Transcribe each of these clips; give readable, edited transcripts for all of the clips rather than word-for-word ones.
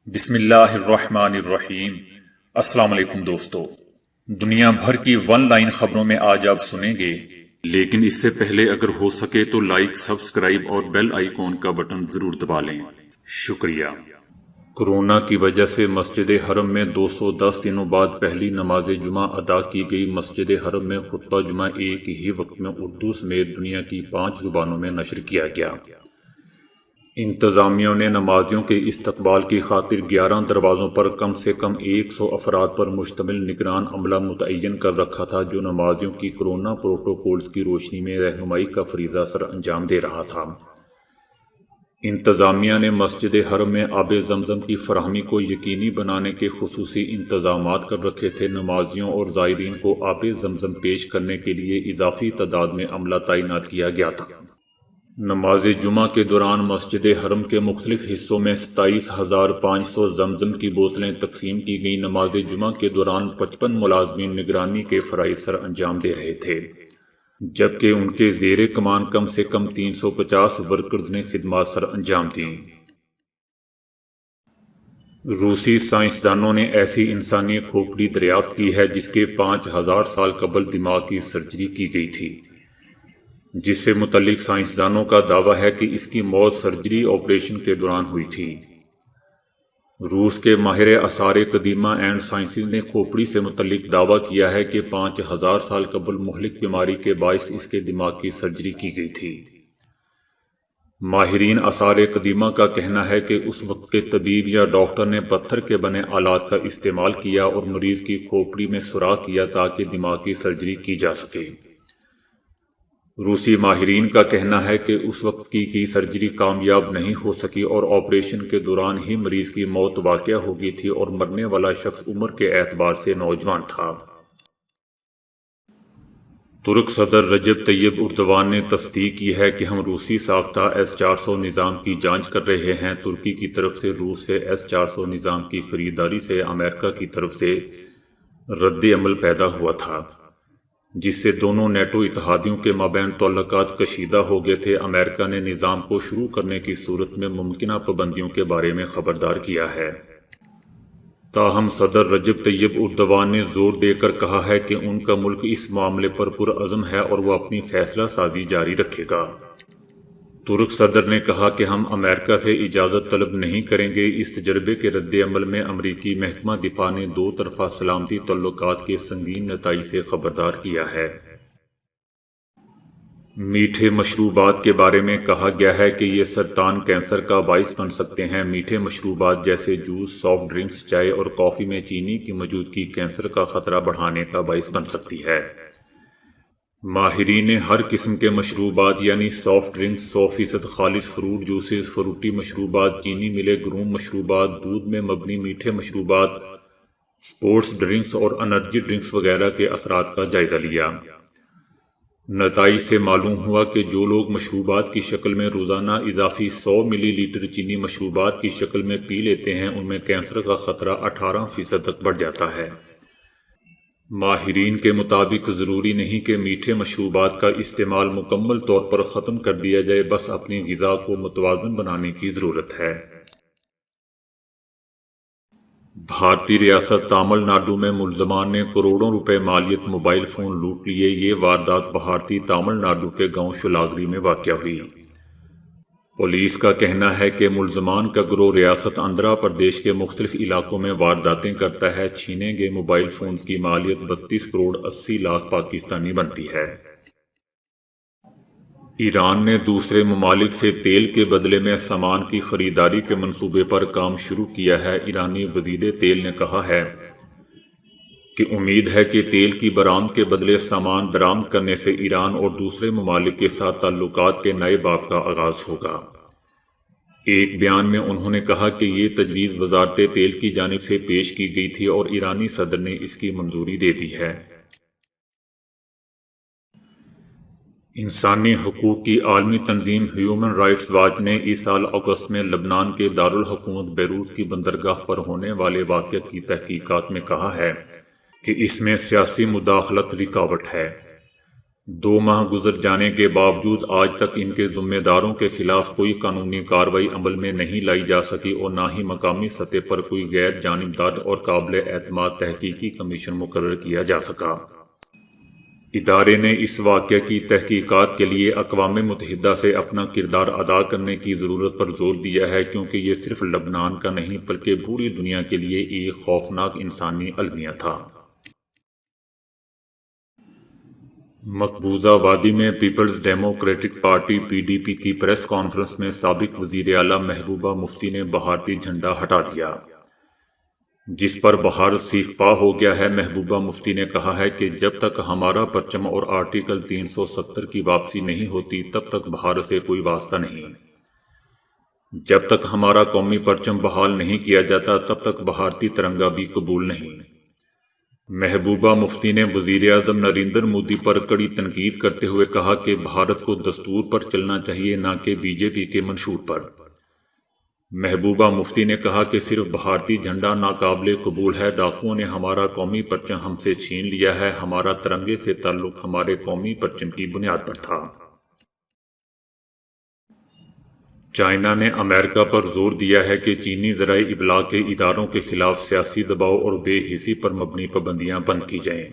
بسم اللہ الرحمن الرحیم۔ السلام علیکم دوستو، دنیا بھر کی ون لائن خبروں میں آج آپ سنیں گے، لیکن اس سے پہلے اگر ہو سکے تو لائک، سبسکرائب اور بیل آئیکن کا بٹن ضرور دبا لیں۔ شکریہ۔ کورونا کی وجہ سے مسجد حرم میں 210 دنوں بعد پہلی نماز جمعہ ادا کی گئی۔ مسجد حرم میں خطبہ جمعہ ایک ہی وقت میں اردو سمیت دنیا کی 5 زبانوں میں نشر کیا گیا۔ انتظامیہ نے نمازیوں کے استقبال کی خاطر 11 دروازوں پر کم سے کم 100 افراد پر مشتمل نگران عملہ متعین کر رکھا تھا، جو نمازیوں کی کورونا پروٹوکولز کی روشنی میں رہنمائی کا فریضہ سر انجام دے رہا تھا۔ انتظامیہ نے مسجد حرم میں آب زمزم کی فراہمی کو یقینی بنانے کے خصوصی انتظامات کر رکھے تھے۔ نمازیوں اور زائرین کو آب زمزم پیش کرنے کے لیے اضافی تعداد میں عملہ تعینات کیا گیا تھا۔ نماز جمعہ کے دوران مسجد حرم کے مختلف حصوں میں 27,500 زمزم کی بوتلیں تقسیم کی گئیں۔ نماز جمعہ کے دوران 55 ملازمین نگرانی کے فرائض سر انجام دے رہے تھے، جبکہ ان کے زیر کمان کم سے کم 350 ورکرز نے خدمات سر انجام دیں۔ روسی سائنسدانوں نے ایسی انسانی کھوپڑی دریافت کی ہے جس کے 5,000 سال قبل دماغ کی سرجری کی گئی تھی، جس سے متعلق سائنسدانوں کا دعویٰ ہے کہ اس کی موت سرجری آپریشن کے دوران ہوئی تھی۔ روس کے ماہر آثار قدیمہ اینڈ سائنسز نے کھوپڑی سے متعلق دعویٰ کیا ہے کہ 5,000 سال قبل مہلک بیماری کے باعث اس کے دماغ کی سرجری کی گئی تھی۔ ماہرین آثار قدیمہ کا کہنا ہے کہ اس وقت کے طبیب یا ڈاکٹر نے پتھر کے بنے آلات کا استعمال کیا اور مریض کی کھوپڑی میں سوراخ کیا تاکہ دماغ کی سرجری کی جا سکے۔ روسی ماہرین کا کہنا ہے کہ اس وقت کی سرجری کامیاب نہیں ہو سکی اور آپریشن کے دوران ہی مریض کی موت واقع ہو گئی تھی اور مرنے والا شخص عمر کے اعتبار سے نوجوان تھا۔ ترک صدر رجب طیب اردوان نے تصدیق کی ہے کہ ہم روسی ساختہ S-400 نظام کی جانچ کر رہے ہیں۔ ترکی کی طرف سے روس سے S-400 نظام کی خریداری سے امریکہ کی طرف سے رد عمل پیدا ہوا تھا، جس سے دونوں نیٹو اتحادیوں کے مابین تعلقات کشیدہ ہو گئے تھے۔ امریکہ نے نظام کو شروع کرنے کی صورت میں ممکنہ پابندیوں کے بارے میں خبردار کیا ہے۔ تاہم صدر رجب طیب اردوان نے زور دے کر کہا ہے کہ ان کا ملک اس معاملے پر پرعزم ہے اور وہ اپنی فیصلہ سازی جاری رکھے گا۔ ترک صدر نے کہا کہ ہم امریکہ سے اجازت طلب نہیں کریں گے۔ اس تجربے کے رد عمل میں امریکی محکمہ دفاع نے دو طرفہ سلامتی تعلقات کے سنگین نتائج سے خبردار کیا ہے۔ میٹھے مشروبات کے بارے میں کہا گیا ہے کہ یہ سرطان کینسر کا باعث بن سکتے ہیں۔ میٹھے مشروبات جیسے جوس، سافٹ ڈرنکس، چائے اور کافی میں چینی کی موجودگی کینسر کا خطرہ بڑھانے کا باعث بن سکتی ہے۔ ماہرین نے ہر قسم کے مشروبات یعنی سافٹ ڈرنکس، 100% خالص فروٹ جوسز، فروٹی مشروبات، چینی ملے گروم مشروبات، دودھ میں مبنی میٹھے مشروبات، سپورٹس ڈرنکس اور انرجی ڈرنکس وغیرہ کے اثرات کا جائزہ لیا۔ نتائج سے معلوم ہوا کہ جو لوگ مشروبات کی شکل میں روزانہ اضافی 100 ملی لیٹر چینی مشروبات کی شکل میں پی لیتے ہیں، ان میں کینسر کا خطرہ 18% تک بڑھ جاتا ہے۔ ماہرین کے مطابق ضروری نہیں کہ میٹھے مشروبات کا استعمال مکمل طور پر ختم کر دیا جائے، بس اپنی غذا کو متوازن بنانے کی ضرورت ہے۔ بھارتی ریاست تامل ناڈو میں ملزمان نے کروڑوں روپے مالیت موبائل فون لوٹ لیے۔ یہ واردات بھارتی تامل ناڈو کے گاؤں شولاگری میں واقع ہوئی۔ پولیس کا کہنا ہے کہ ملزمان کا گروہ ریاست آندھرا پردیش کے مختلف علاقوں میں وارداتیں کرتا ہے۔ چھینے گئے موبائل فونز کی مالیت 32 کروڑ 80 لاکھ پاکستانی بنتی ہے۔ ایران نے دوسرے ممالک سے تیل کے بدلے میں سامان کی خریداری کے منصوبے پر کام شروع کیا ہے۔ ایرانی وزیر تیل نے کہا ہے کہ امید ہے کہ تیل کی برآمد کے بدلے سامان درآمد کرنے سے ایران اور دوسرے ممالک کے ساتھ تعلقات کے نئے باب کا آغاز ہوگا۔ ایک بیان میں انہوں نے کہا کہ یہ تجویز وزارت تیل کی جانب سے پیش کی گئی تھی اور ایرانی صدر نے اس کی منظوری دے دی ہے۔ انسانی حقوق کی عالمی تنظیم ہیومن رائٹس واچ نے اس سال اگست میں لبنان کے دارالحکومت بیروت کی بندرگاہ پر ہونے والے واقعے کی تحقیقات میں کہا ہے کہ اس میں سیاسی مداخلت رکاوٹ ہے۔ 2 ماہ گزر جانے کے باوجود آج تک ان کے ذمہ داروں کے خلاف کوئی قانونی کارروائی عمل میں نہیں لائی جا سکی اور نہ ہی مقامی سطح پر کوئی غیر جانبدار اور قابل اعتماد تحقیقی کمیشن مقرر کیا جا سکا۔ ادارے نے اس واقعے کی تحقیقات کے لیے اقوام متحدہ سے اپنا کردار ادا کرنے کی ضرورت پر زور دیا ہے، کیونکہ یہ صرف لبنان کا نہیں بلکہ پوری دنیا کے لیے ایک خوفناک انسانی المیہ تھا۔ مقبوضہ وادی میں پیپلز ڈیموکریٹک پارٹی PDP کی پریس کانفرنس میں سابق وزیر اعلیٰ محبوبہ مفتی نے بھارتی جھنڈا ہٹا دیا، جس پر بھارت سیخ پا ہو گیا ہے۔ محبوبہ مفتی نے کہا ہے کہ جب تک ہمارا پرچم اور آرٹیکل 370 کی واپسی نہیں ہوتی تب تک بھارت سے کوئی واسطہ نہیں۔ جب تک ہمارا قومی پرچم بحال نہیں کیا جاتا تب تک بھارتی ترنگا بھی قبول نہیں۔ محبوبہ مفتی نے وزیر اعظم نریندر مودی پر کڑی تنقید کرتے ہوئے کہا کہ بھارت کو دستور پر چلنا چاہیے، نہ کہ BJP کے منشور پر۔ محبوبہ مفتی نے کہا کہ صرف بھارتی جھنڈا ناقابل قبول ہے، ڈاکوؤں نے ہمارا قومی پرچم ہم سے چھین لیا ہے، ہمارا ترنگے سے تعلق ہمارے قومی پرچم کی بنیاد پر تھا۔ چائنا نے امریکہ پر زور دیا ہے کہ چینی ذرائع ابلاغ کے اداروں کے خلاف سیاسی دباؤ اور بے حسی پر مبنی پابندیاں بند کی جائیں۔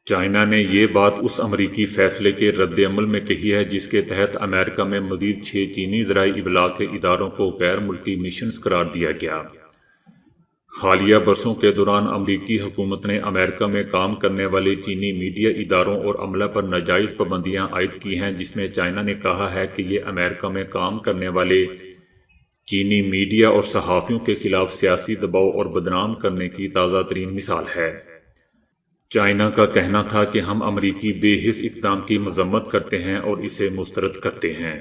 چائنا نے یہ بات اس امریکی فیصلے کے رد عمل میں کہی ہے جس کے تحت امریکہ میں مزید 6 چینی ذرائع ابلاغ کے اداروں کو غیر ملکی مشنز قرار دیا گیا۔ حالیہ برسوں کے دوران امریکی حکومت نے امریکہ میں کام کرنے والے چینی میڈیا اداروں اور عملہ پر ناجائز پابندیاں عائد کی ہیں، جس میں چائنا نے کہا ہے کہ یہ امریکہ میں کام کرنے والے چینی میڈیا اور صحافیوں کے خلاف سیاسی دباؤ اور بدنام کرنے کی تازہ ترین مثال ہے۔ چائنا کا کہنا تھا کہ ہم امریکی بے حس اقدام کی مذمت کرتے ہیں اور اسے مسترد کرتے ہیں۔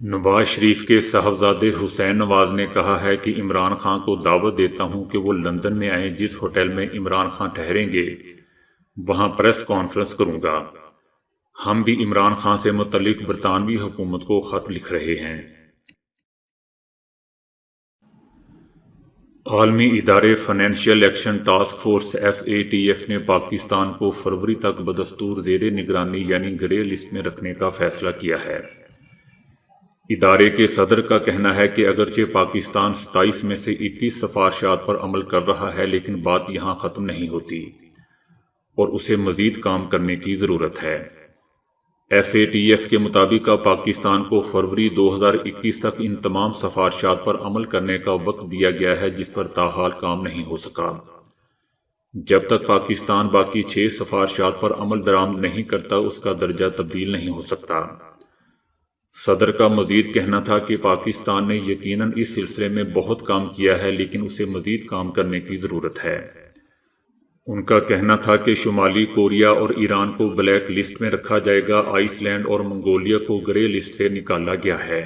نواز شریف کے صاحبزادے حسین نواز نے کہا ہے کہ عمران خان کو دعوت دیتا ہوں کہ وہ لندن میں آئیں، جس ہوٹل میں عمران خان ٹھہریں گے وہاں پریس کانفرنس کروں گا۔ ہم بھی عمران خان سے متعلق برطانوی حکومت کو خط لکھ رہے ہیں۔ عالمی ادارے financial action task force FATF نے پاکستان کو فروری تک بدستور زیر نگرانی یعنی گرے لسٹ میں رکھنے کا فیصلہ کیا ہے۔ ادارے کے صدر کا کہنا ہے کہ اگرچہ پاکستان 27 میں سے 21 سفارشات پر عمل کر رہا ہے، لیکن بات یہاں ختم نہیں ہوتی اور اسے مزید کام کرنے کی ضرورت ہے۔ FATF کے مطابق پاکستان کو فروری 2021 تک ان تمام سفارشات پر عمل کرنے کا وقت دیا گیا ہے جس پر تاحال کام نہیں ہو سکا۔ جب تک پاکستان باقی 6 سفارشات پر عمل درآمد نہیں کرتا اس کا درجہ تبدیل نہیں ہو سکتا۔ صدر کا مزید کہنا تھا کہ پاکستان نے یقیناً اس سلسلے میں بہت کام کیا ہے، لیکن اسے مزید کام کرنے کی ضرورت ہے۔ ان کا کہنا تھا کہ شمالی کوریا اور ایران کو بلیک لسٹ میں رکھا جائے گا، آئس لینڈ اور منگولیا کو گرے لسٹ سے نکالا گیا ہے۔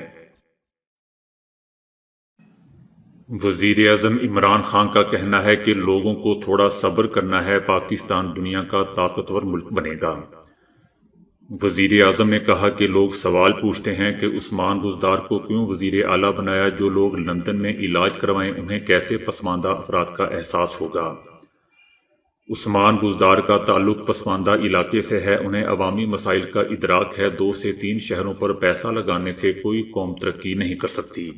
وزیر اعظم عمران خان کا کہنا ہے کہ لوگوں کو تھوڑا صبر کرنا ہے، پاکستان دنیا کا طاقتور ملک بنے گا۔ وزیر اعظم نے کہا کہ لوگ سوال پوچھتے ہیں کہ عثمان بزدار کو کیوں وزیر اعلیٰ بنایا، جو لوگ لندن میں علاج کروائیں انہیں کیسے پسماندہ افراد کا احساس ہوگا۔ عثمان بزدار کا تعلق پسماندہ علاقے سے ہے، انہیں عوامی مسائل کا ادراک ہے۔ 2 سے 3 شہروں پر پیسہ لگانے سے کوئی قوم ترقی نہیں کر سکتی۔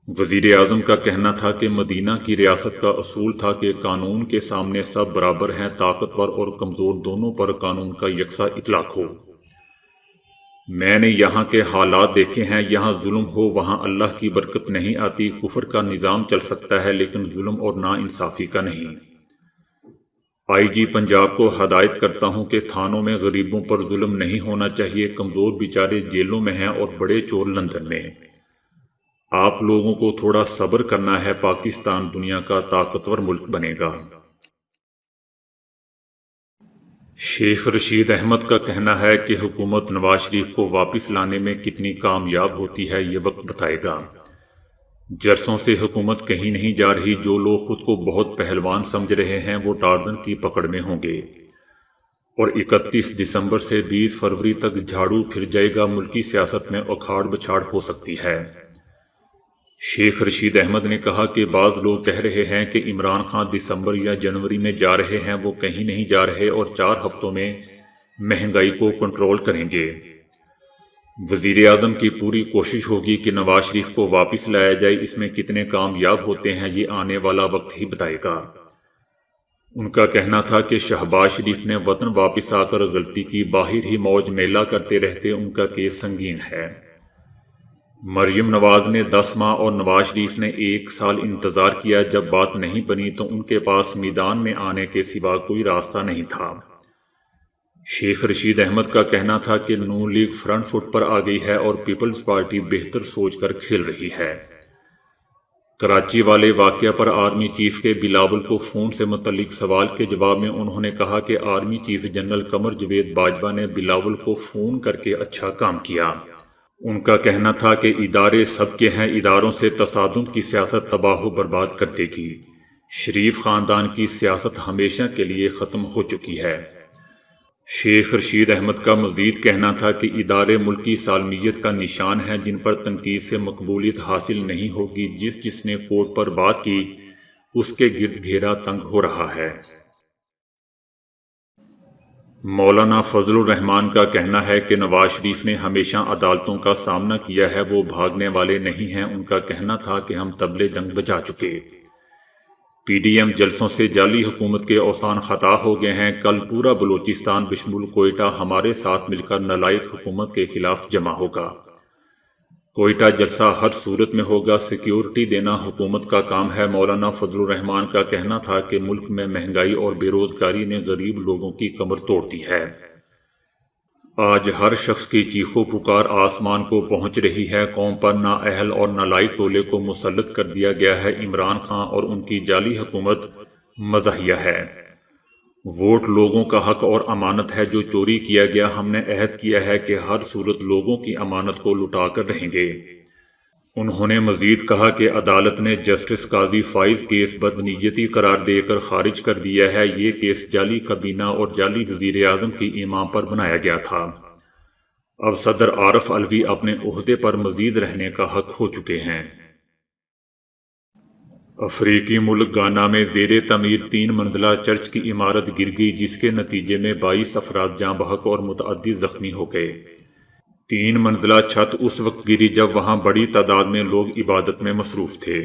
وزیر اعظم کا کہنا تھا کہ مدینہ کی ریاست کا اصول تھا کہ قانون کے سامنے سب برابر ہیں، طاقتور اور کمزور دونوں پر قانون کا یکساں اطلاق ہو۔ میں نے یہاں کے حالات دیکھے ہیں، یہاں ظلم ہو وہاں اللہ کی برکت نہیں آتی۔ کفر کا نظام چل سکتا ہے لیکن ظلم اور ناانصافی کا نہیں۔ IG پنجاب کو ہدایت کرتا ہوں کہ تھانوں میں غریبوں پر ظلم نہیں ہونا چاہیے، کمزور بیچارے جیلوں میں ہیں اور بڑے چور لندن میں۔ آپ لوگوں کو تھوڑا صبر کرنا ہے، پاکستان دنیا کا طاقتور ملک بنے گا۔ شیخ رشید احمد کا کہنا ہے کہ حکومت نواز شریف کو واپس لانے میں کتنی کامیاب ہوتی ہے یہ وقت بتائے گا۔ جرسوں سے حکومت کہیں نہیں جا رہی، جو لوگ خود کو بہت پہلوان سمجھ رہے ہیں وہ ٹارزن کی پکڑ میں ہوں گے، اور 31 دسمبر سے 20 فروری تک جھاڑو پھر جائے گا، ملکی سیاست میں اکھاڑ بچھاڑ ہو سکتی ہے۔ شیخ رشید احمد نے کہا کہ بعض لوگ کہہ رہے ہیں کہ عمران خان دسمبر یا جنوری میں جا رہے ہیں، وہ کہیں نہیں جا رہے اور 4 ہفتوں میں مہنگائی کو کنٹرول کریں گے۔ وزیر اعظم کی پوری کوشش ہوگی کہ نواز شریف کو واپس لایا جائے، اس میں کتنے کامیاب ہوتے ہیں یہ آنے والا وقت ہی بتائے گا۔ ان کا کہنا تھا کہ شہباز شریف نے وطن واپس آ کر غلطی کی، باہر ہی موج میلہ کرتے رہتے، ان کا کیس سنگین ہے۔ مریم نواز نے 10 ماہ اور نواز شریف نے 1 سال انتظار کیا، جب بات نہیں بنی تو ان کے پاس میدان میں آنے کے سوا کوئی راستہ نہیں تھا۔ شیخ رشید احمد کا کہنا تھا کہ نون لیگ فرنٹ فٹ پر آ گئی ہے اور پیپلز پارٹی بہتر سوچ کر کھیل رہی ہے۔ کراچی والے واقعہ پر آرمی چیف کے بلاول کو فون سے متعلق سوال کے جواب میں انہوں نے کہا کہ army chief general Qamar Javed Bajwa نے بلاول کو فون کر کے اچھا کام کیا۔ ان کا کہنا تھا کہ ادارے سب کے ہیں، اداروں سے تصادم کی سیاست تباہ و برباد کر دے گی۔ شریف خاندان کی سیاست ہمیشہ کے لیے ختم ہو چکی ہے۔ شیخ رشید احمد کا مزید کہنا تھا کہ ادارے ملکی سالمیت کا نشان ہیں، جن پر تنقید سے مقبولیت حاصل نہیں ہوگی۔ جس نے کوٹ پر بات کی اس کے گرد گھیرا تنگ ہو رہا ہے۔ مولانا فضل الرحمان کا کہنا ہے کہ نواز شریف نے ہمیشہ عدالتوں کا سامنا کیا ہے، وہ بھاگنے والے نہیں ہیں۔ ان کا کہنا تھا کہ ہم طبلِ جنگ بجا چکے۔ پی ڈی ایم جلسوں سے جعلی حکومت کے اوسان خطا ہو گئے ہیں۔ کل پورا بلوچستان بشمول کوئٹہ ہمارے ساتھ مل کر نالائق حکومت کے خلاف جمع ہوگا۔ کوئٹہ جلسہ ہر صورت میں ہوگا، سیکیورٹی دینا حکومت کا کام ہے۔ مولانا فضل الرحمان کا کہنا تھا کہ ملک میں مہنگائی اور بے روزگاری نے غریب لوگوں کی کمر توڑ دی ہے۔ آج ہر شخص کی چیخو پکار آسمان کو پہنچ رہی ہے۔ قوم پر نااہل اور نالائق ٹولے کو مسلط کر دیا گیا ہے۔ عمران خان اور ان کی جعلی حکومت مزاحیہ ہے۔ ووٹ لوگوں کا حق اور امانت ہے جو چوری کیا گیا۔ ہم نے عہد کیا ہے کہ ہر صورت لوگوں کی امانت کو لٹا کر رہیں گے۔ انہوں نے مزید کہا کہ عدالت نے جسٹس قاضی فائز کیس بدنیتی قرار دے کر خارج کر دیا ہے۔ یہ کیس جعلی کابینہ اور جعلی وزیر اعظم کی امام پر بنایا گیا تھا۔ اب صدر عارف علوی اپنے عہدے پر مزید رہنے کا حق ہو چکے ہیں۔ افریقی ملک گانا میں زیر تعمیر 3 منزلہ چرچ کی عمارت گر گئی، جس کے نتیجے میں 22 افراد جاں بحق اور متعدد زخمی ہو گئے۔ 3 منزلہ چھت اس وقت گری جب وہاں بڑی تعداد میں لوگ عبادت میں مصروف تھے۔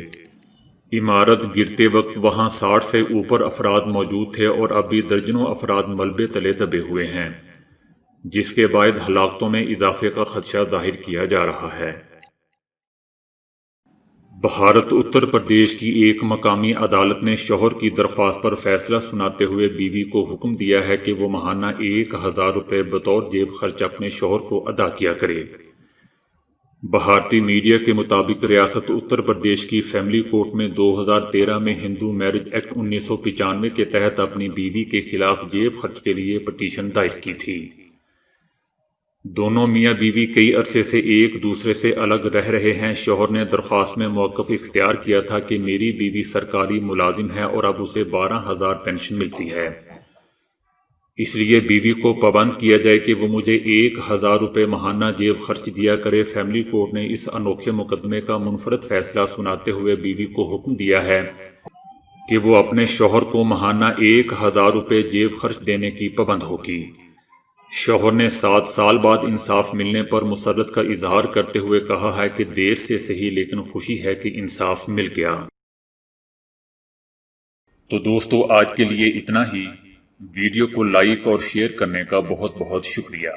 عمارت گرتے وقت وہاں 60 سے اوپر افراد موجود تھے اور اب بھی درجنوں افراد ملبے تلے دبے ہوئے ہیں، جس کے باعث ہلاکتوں میں اضافے کا خدشہ ظاہر کیا جا رہا ہے۔ بھارت اتر پردیش کی ایک مقامی عدالت نے شوہر کی درخواست پر فیصلہ سناتے ہوئے بیوی کو حکم دیا ہے کہ وہ ماہانہ 1000 روپے بطور جیب خرچ اپنے شوہر کو ادا کیا کرے۔ بھارتی میڈیا کے مطابق ریاست اتر پردیش کی فیملی کورٹ میں 2013 میں ہندو میرج ایکٹ 1995 کے تحت اپنی بیوی کے خلاف جیب خرچ کے لیے پٹیشن دائر کی تھی۔ دونوں میاں بیوی کئی عرصے سے ایک دوسرے سے الگ رہ رہے ہیں۔ شوہر نے درخواست میں موقف اختیار کیا تھا کہ میری بیوی سرکاری ملازم ہے اور اب اسے 12,000 پینشن ملتی ہے، اس لیے بیوی کو پابند کیا جائے کہ وہ مجھے 1000 روپے ماہانہ جیب خرچ دیا کرے۔ فیملی کورٹ نے اس انوکھے مقدمے کا منفرد فیصلہ سناتے ہوئے بیوی کو حکم دیا ہے کہ وہ اپنے شوہر کو ماہانہ 1000 روپے جیب خرچ دینے کی پابند ہوگی۔ شوہر نے 7 سال بعد انصاف ملنے پر مسرت کا اظہار کرتے ہوئے کہا ہے کہ دیر سے صحیح لیکن خوشی ہے کہ انصاف مل گیا۔ تو دوستو آج کے لیے اتنا ہی۔ ویڈیو کو لائک اور شیئر کرنے کا بہت بہت شکریہ۔